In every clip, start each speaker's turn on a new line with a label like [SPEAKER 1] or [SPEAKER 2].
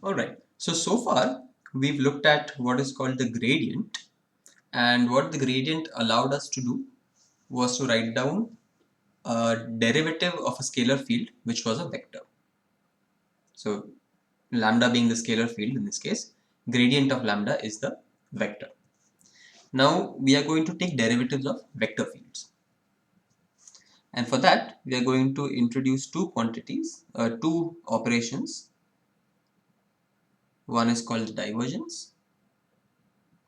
[SPEAKER 1] Alright, so far we've looked at what is called the gradient, and what the gradient allowed us to do was to write down a derivative of a scalar field which was a vector. So lambda being the scalar field in this case, gradient of lambda is the vector. Now we are going to take derivatives of vector fields. And for that, we are going to introduce two quantities, two operations. One is called divergence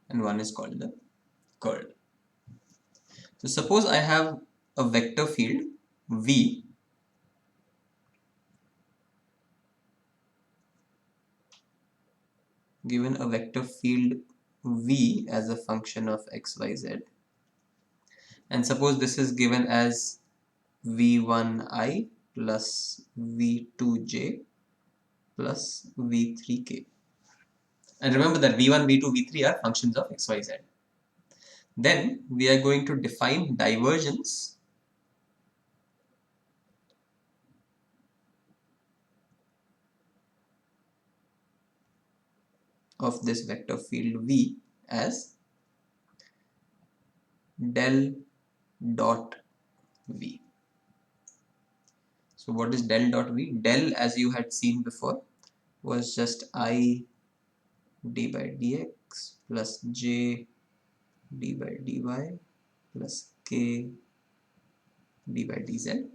[SPEAKER 1] and one is called the curl. So suppose I have a vector field V given a vector field V as a function of x, y, z, and suppose this is given as v1i plus v2j plus v3k. And remember that v1, v2, v3 are functions of x, y, z. Then we are going to define divergence of this vector field V as del dot V. So what is del dot V? Del, as you had seen before, was just I d by dx plus j d by dy plus k d by dz.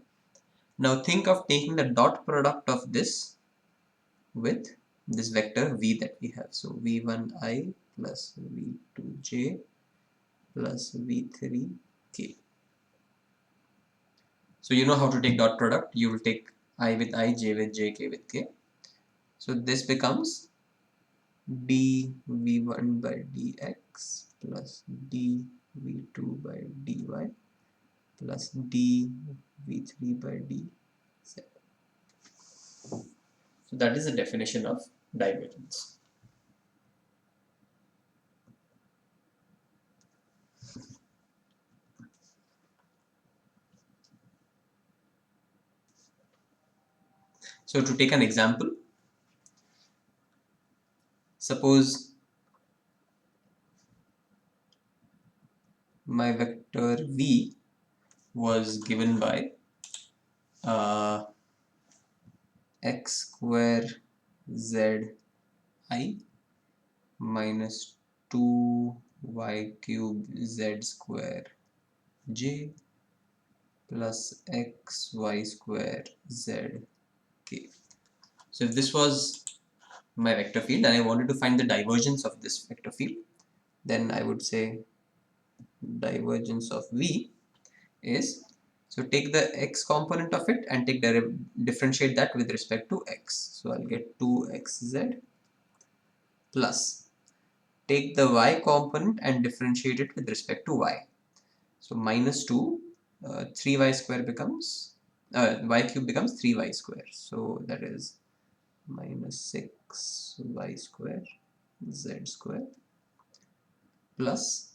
[SPEAKER 1] Now think of taking the dot product of this with this vector v that we have. So v1i plus v2j plus v3k. So you know how to take dot product. You will take I with I, j with j, k with k. So this becomes dv1 by dx plus dv2 by dy plus dv3 by dz. So that is the definition of divergence. So to take an example, suppose my vector v was given by x square z I minus 2y cube z square j plus xy square z k. So if this was my vector field and I wanted to find the divergence of this vector field, then I would say divergence of v is, so take the x component of it and differentiate that with respect to x. So I'll get 2xz plus take the y component and differentiate it with respect to y. So minus 2, 3y square becomes, y cube becomes 3y square. So that is minus 6y square z square plus,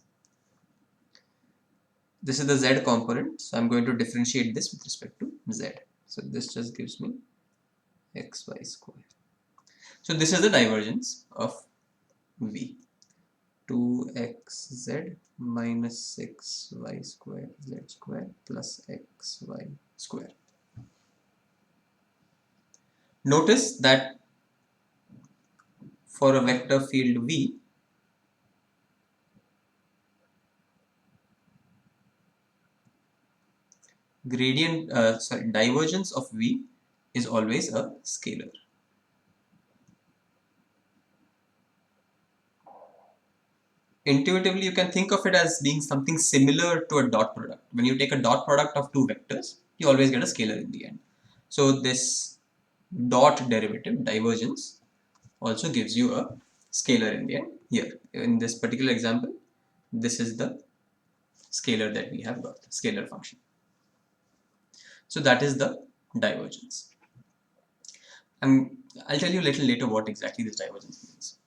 [SPEAKER 1] this is the z component, so I'm going to differentiate this with respect to z. So this just gives me xy square. So this is the divergence of v. 2xz minus 6y square z square plus xy square. Notice that for a vector field v, divergence of v is always a scalar. Intuitively, you can think of it as being something similar to a dot product. When you take a dot product of two vectors, you always get a scalar in the end. So this dot derivative, divergence, also gives you a scalar in the end. Here, in this particular example, this is the scalar that we have got, scalar function. So that is the divergence. I'll tell you a little later what exactly this divergence means.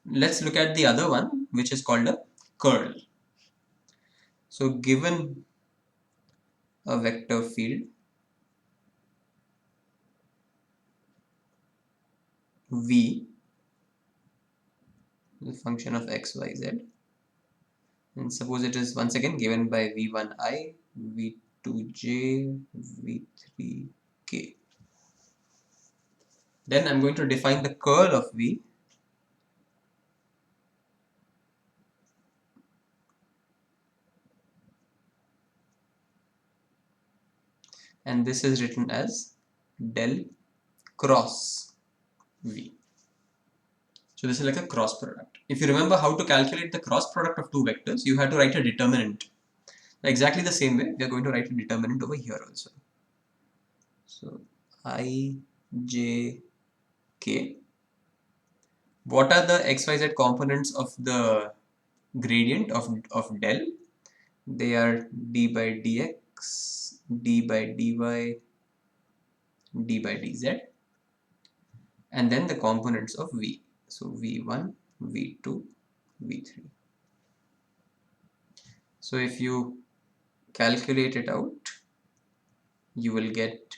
[SPEAKER 1] Let's look at the other one, which is called a curl. So given a vector field v, the function of x, y, z, and suppose it is once again given by v1i, v2j, v3k. Then I'm going to define the curl of v, and this is written as del cross v. So this is like a cross product. If you remember how to calculate the cross product of two vectors, you have to write a determinant. Exactly the same way, we are going to write a determinant over here also. So I, j, k. What are the xyz components of the gradient of del? They are d by dx, d by dy, d by dz, and then the components of v. So v1, v2, v3. So if you calculate it out, you will get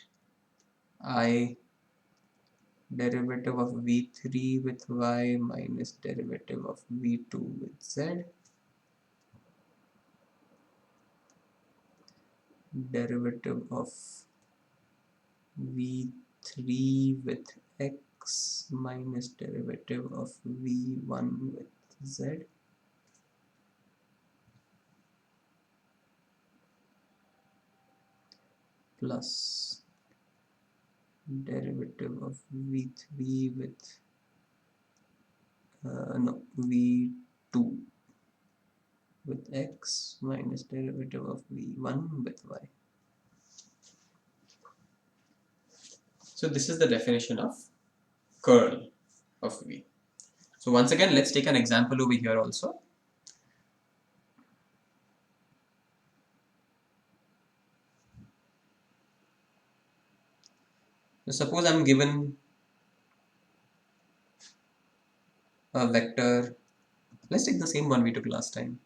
[SPEAKER 1] I derivative of v3 with y minus derivative of v2 with z, derivative of v3 with x minus derivative of v1 with z, plus derivative of v3 with v2 with x minus derivative of v1 with y. So this is the definition of curl of v. So once again, let's take an example over here also. So suppose I'm given a vector, let's take the same one we took last time,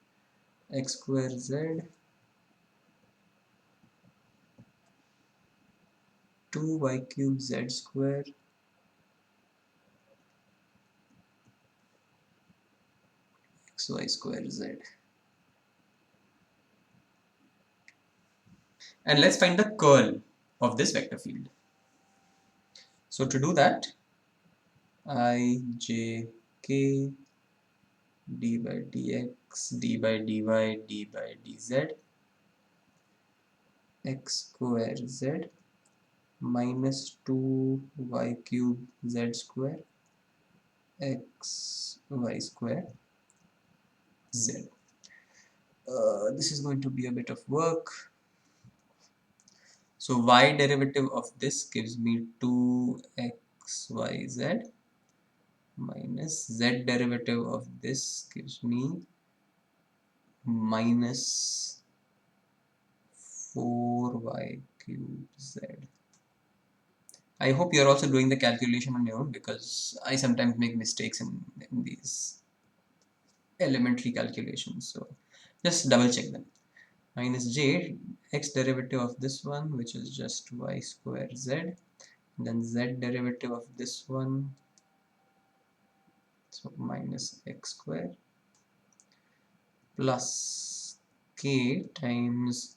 [SPEAKER 1] x square z 2y cube z square xy square z. And let's find the curl of this vector field. So to do that, I, j, k, d by dx, d by dy, d by dz, x square z minus 2y cube z square x y square z. This is going to be a bit of work. So y derivative of this gives me 2xyz minus z derivative of this gives me minus 4y cube z. I hope you're also doing the calculation on your own, because I sometimes make mistakes in these elementary calculations. So just double check them. Minus j, x derivative of this one, which is just y square z, then z derivative of this one, so minus x square, plus k times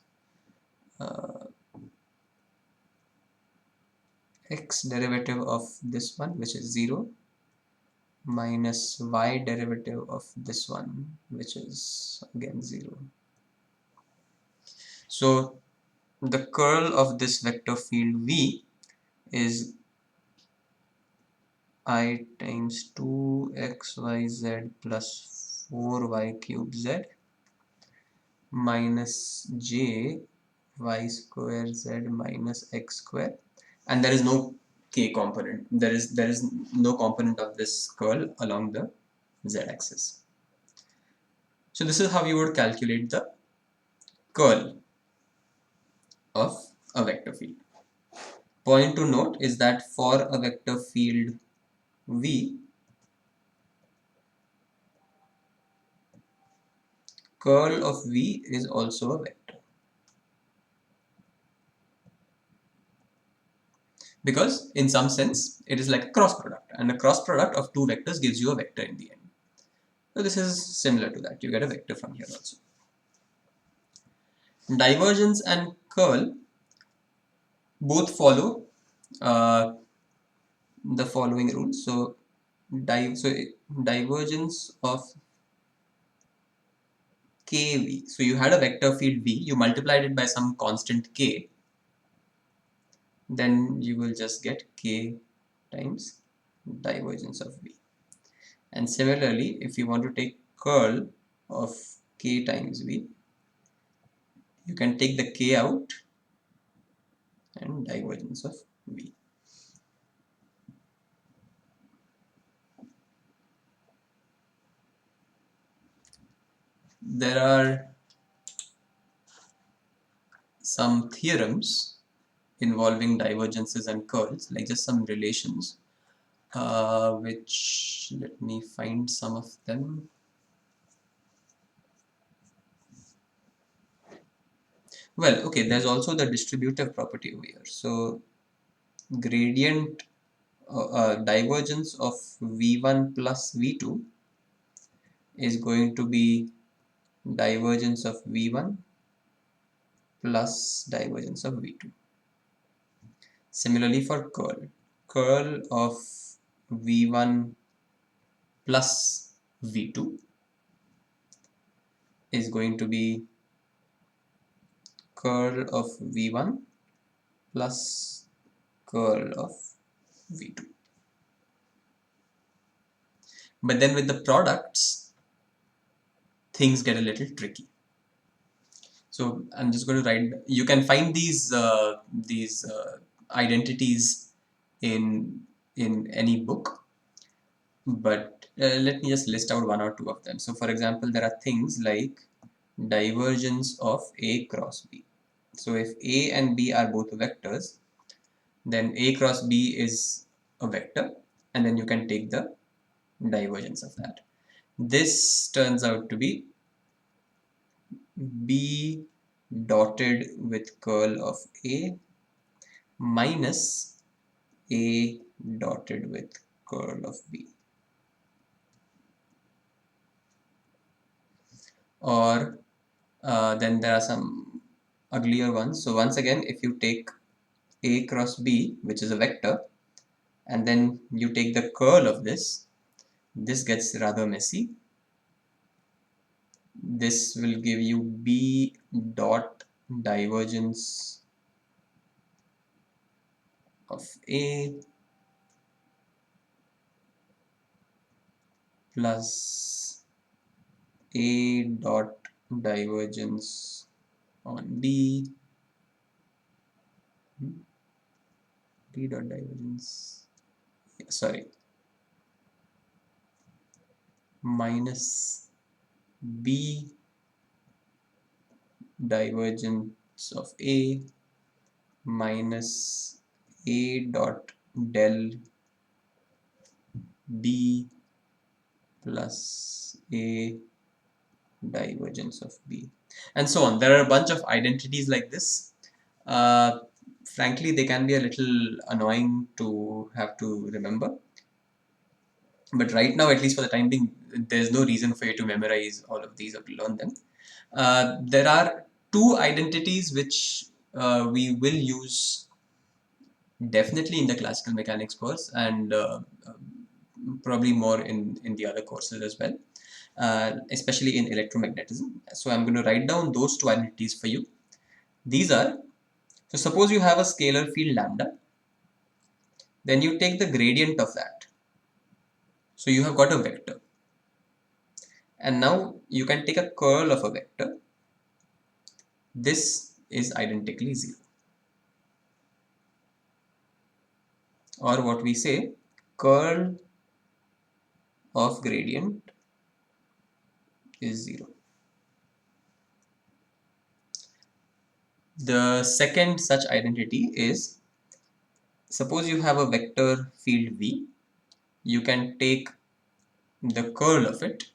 [SPEAKER 1] x derivative of this one, which is 0, minus y derivative of this one, which is again 0. So the curl of this vector field v is I times 2xyz plus 4y cube z minus j y square z minus x square, and there is no k component. There is no component of this curl along the z-axis. So this is how you would calculate the curl of a vector field. Point to note is that for a vector field v, curl of v is also a vector. because in some sense it is like a cross product, and a cross product of two vectors gives you a vector in the end. So this is similar to that. You get a vector from here also. Divergence and curl both follow the following rules. So, divergence of kv. So you had a vector field v, you multiplied it by some constant k, then you will just get k times divergence of v. And similarly, if you want to take curl of k times v, you can take the k out and divergence of v. There are some theorems involving divergences and curls, like just some relations, which, let me find some of them. Well, okay, there's also the distributive property over here. So gradient divergence of v1 plus v2 is going to be divergence of v1 plus divergence of v2. Similarly for curl of v1 plus v2 is going to be curl of v1 plus curl of v2. But then with the products, things get a little tricky. So I'm just going to write. You can find these identities in any book, but let me just list out one or two of them. So for example, there are things like divergence of A cross B. So if A and B are both vectors, then A cross B is a vector, and then you can take the divergence of that. This turns out to be B dotted with curl of A minus A dotted with curl of B. Or then there are some uglier ones. So once again, if you take A cross B, which is a vector, and then you take the curl of this gets rather messy. This will give you B dot divergence of A plus A dot divergence on B. B dot divergence, sorry, minus B divergence of A minus A dot del B plus A divergence of B, and so on. There are a bunch of identities like this. Frankly, they can be a little annoying to have to remember. But right now, at least for the time being, there's no reason for you to memorize all of these or to learn them. There are two identities which we will use definitely in the classical mechanics course, and probably more in the other courses as well, especially in electromagnetism. So I'm going to write down those two identities for you. These are, so suppose you have a scalar field lambda, then you take the gradient of that. So you have got a vector. And now you can take a curl of a vector. This is identically 0. Or what we say, curl of gradient is 0. The second such identity is, suppose you have a vector field V, you can take the curl of it.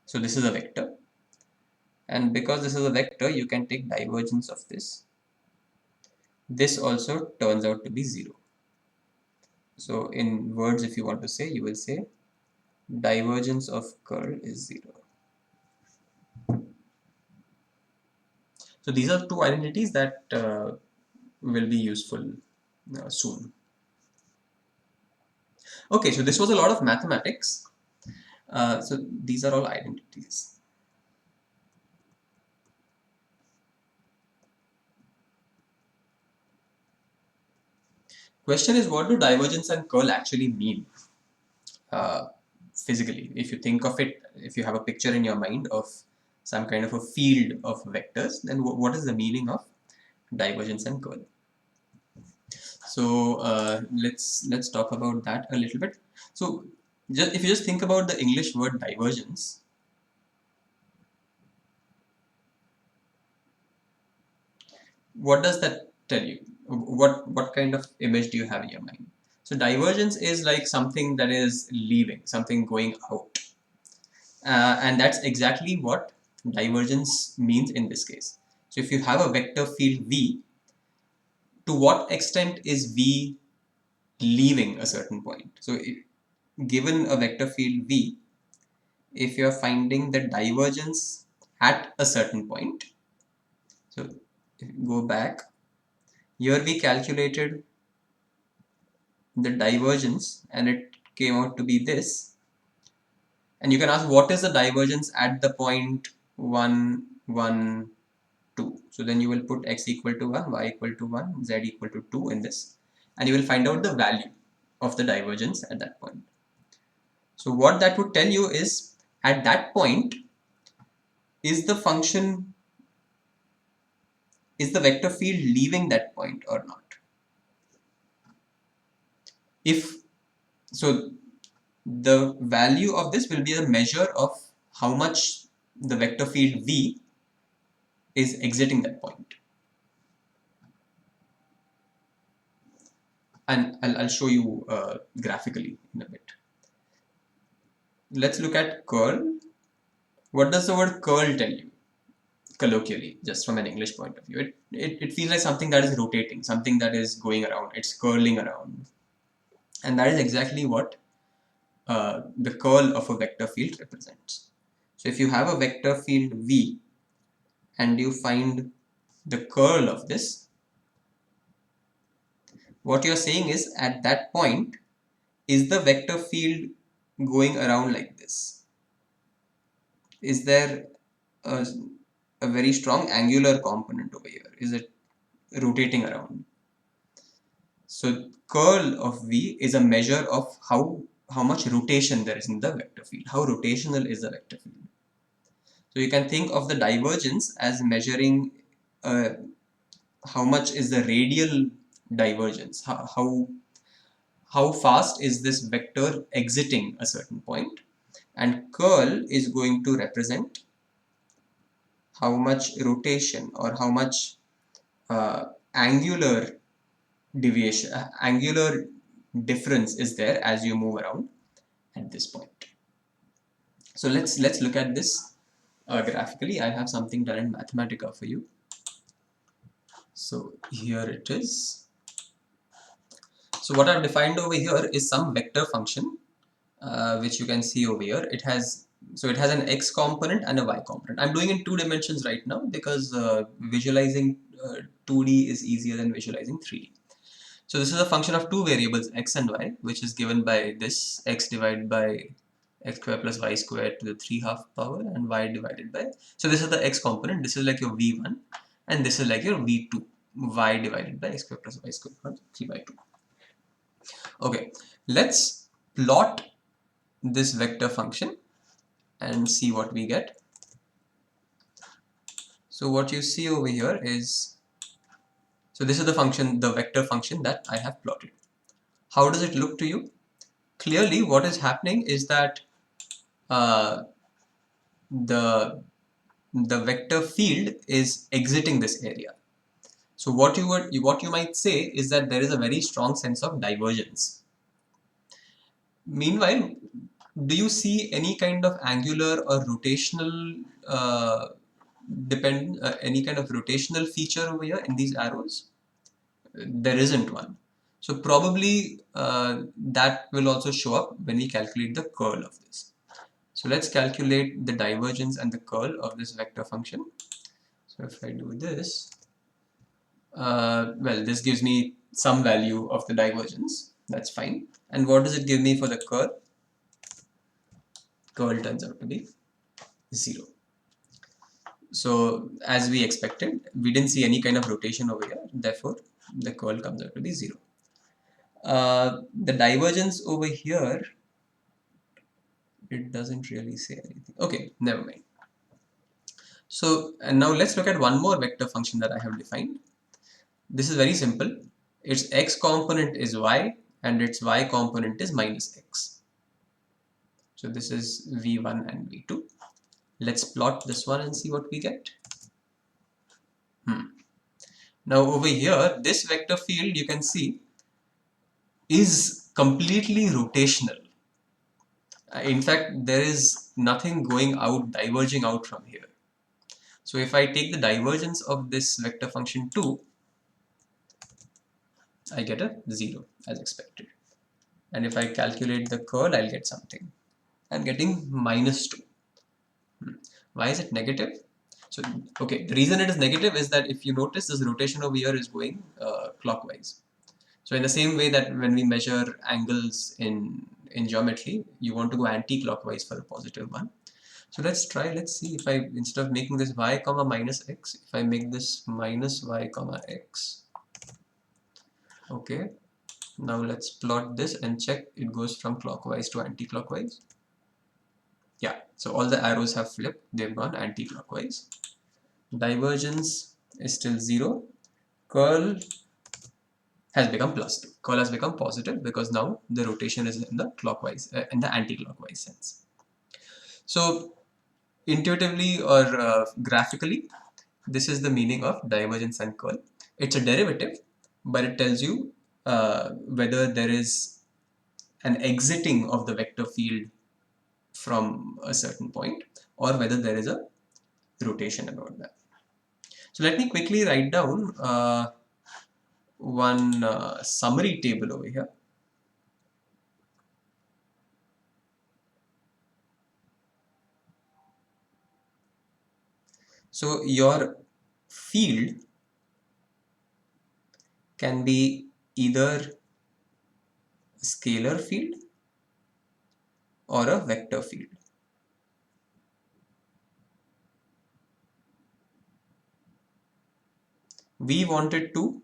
[SPEAKER 1] So this is a vector, and because this is a vector, you can take divergence of this. this also turns out to be 0. So in words, if you want to say, you will say divergence of curl is 0. So these are two identities that will be useful soon. Okay, so this was a lot of mathematics. So these are all identities. Question is, what do divergence and curl actually mean physically? If you think of it, if you have a picture in your mind of some kind of a field of vectors, then what is the meaning of divergence and curl? So let's talk about that a little bit. So if you just think about the English word divergence, what does that tell you? What kind of image do you have in your mind? So divergence is like something that is leaving, something going out, and that's exactly what divergence means in this case. So if you have a vector field v, to what extent is v leaving a certain point? So given a vector field v, if you're finding the divergence at a certain point, so if you go back, here we calculated the divergence and it came out to be this, and you can ask what is the divergence at the point 1 1 2. So then you will put x equal to 1, y equal to 1, z equal to 2 in this, and you will find out the value of the divergence at that point. So what that would tell you is, at that point, is the function, is the vector field leaving that point or not? If so, the value of this will be a measure of how much the vector field v is exiting that point. And I'll show you graphically in a bit. Let's look at curl. What does the word curl tell you? Colloquially, just from an English point of view, it feels like something that is rotating, something that is going around, it's curling around. And that is exactly what the curl of a vector field represents. So if you have a vector field v and you find the curl of this, what you're saying is, at that point, is the vector field going around like this? Is there a, a very strong angular component over here? Is it rotating around? So curl of v is a measure of how much rotation there is in the vector field. How rotational is the vector field? So you can think of the divergence as measuring how much is the radial divergence, how fast is this vector exiting a certain point, and curl is going to represent how much rotation or how much angular deviation, angular difference is there as you move around at this point. So let's look at this graphically. I have something done in Mathematica for you. So here it is. So what I've defined over here is some vector function, which you can see over here. It has an x component and a y component. I'm doing in 2 dimensions right now because visualizing 2D is easier than visualizing 3D. So this is a function of two variables x and y, which is given by this x divided by x square plus y square to the 3/2 power, and y divided by, so this is the x component, this is like your v1, and this is like your v2, y divided by x square plus y square, 3 by 2. Okay, let's plot this vector function and see what we get. So what you see over here is, so this is the function, the vector function that I have plotted. How does it look to you? Clearly what is happening is that uh, the vector field is exiting this area. So what you might say is that there is a very strong sense of divergence. Meanwhile, do you see any kind of angular or rotational any kind of rotational feature over here in these arrows? there isn't one. So probably that will also show up when we calculate the curl of this. So let's calculate the divergence and the curl of this vector function. So if I do this, well, this gives me some value of the divergence. That's fine. And what does it give me for the curl? Curl turns out to be 0. So as we expected, we didn't see any kind of rotation over here. Therefore, the curl comes out to be 0. The divergence over here, it doesn't really say anything. Okay, never mind. So and now let's look at one more vector function that I have defined. This is very simple. Its x component is y and its y component is minus x. So this is v1 and v2. Let's plot this one and see what we get. Now over here, this vector field you can see is completely rotational. In fact, there is nothing going out, diverging out from here. So if I take the divergence of this vector function 2, I get a 0 as expected. And if I calculate the curl, I'll get something. I'm getting minus 2. Why is it negative? So, okay, the reason it is negative is that if you notice, this rotation over here is going clockwise. So in the same way that when we measure angles in geometry, you want to go anti-clockwise for the positive one. So let's see if I, instead of making this y comma minus x, if I make this minus y comma x. Okay, now let's plot this and check it goes from clockwise to anti-clockwise. Yeah, so all the arrows have flipped, they've gone anti-clockwise. Divergence is still 0. Curl has become plus 2. Curl has become positive because now the rotation is in the clockwise, in the anti-clockwise sense. So intuitively or graphically, this is the meaning of divergence and curl. It's a derivative, but it tells you whether there is an exiting of the vector field from a certain point or whether there is a rotation about that. So let me quickly write down one summary table over here. So your field can be either a scalar field or a vector field. We wanted to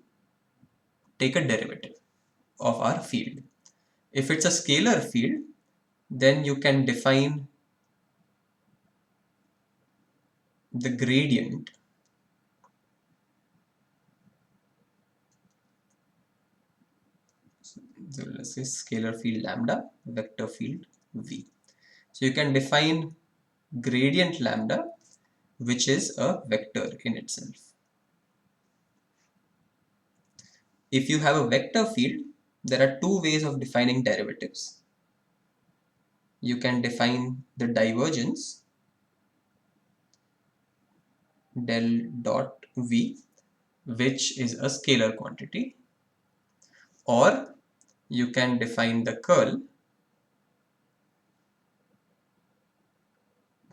[SPEAKER 1] take a derivative of our field. If it's a scalar field, then you can define the gradient so let's say scalar field lambda, vector field v. So you can define gradient lambda, which is a vector in itself. If you have a vector field, there are two ways of defining derivatives. You can define the divergence del dot v, which is a scalar quantity, or you can define the curl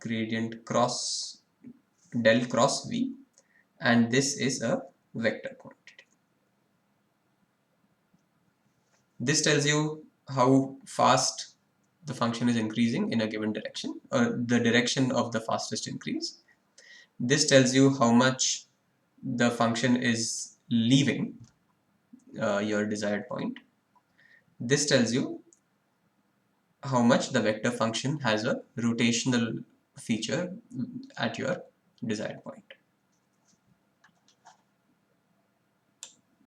[SPEAKER 1] gradient cross del cross v, and this is a vector quantity. This tells you how fast the function is increasing in a given direction, or the direction of the fastest increase. This tells you how much the function is leaving your desired point. This tells you how much the vector function has a rotational feature at your desired point.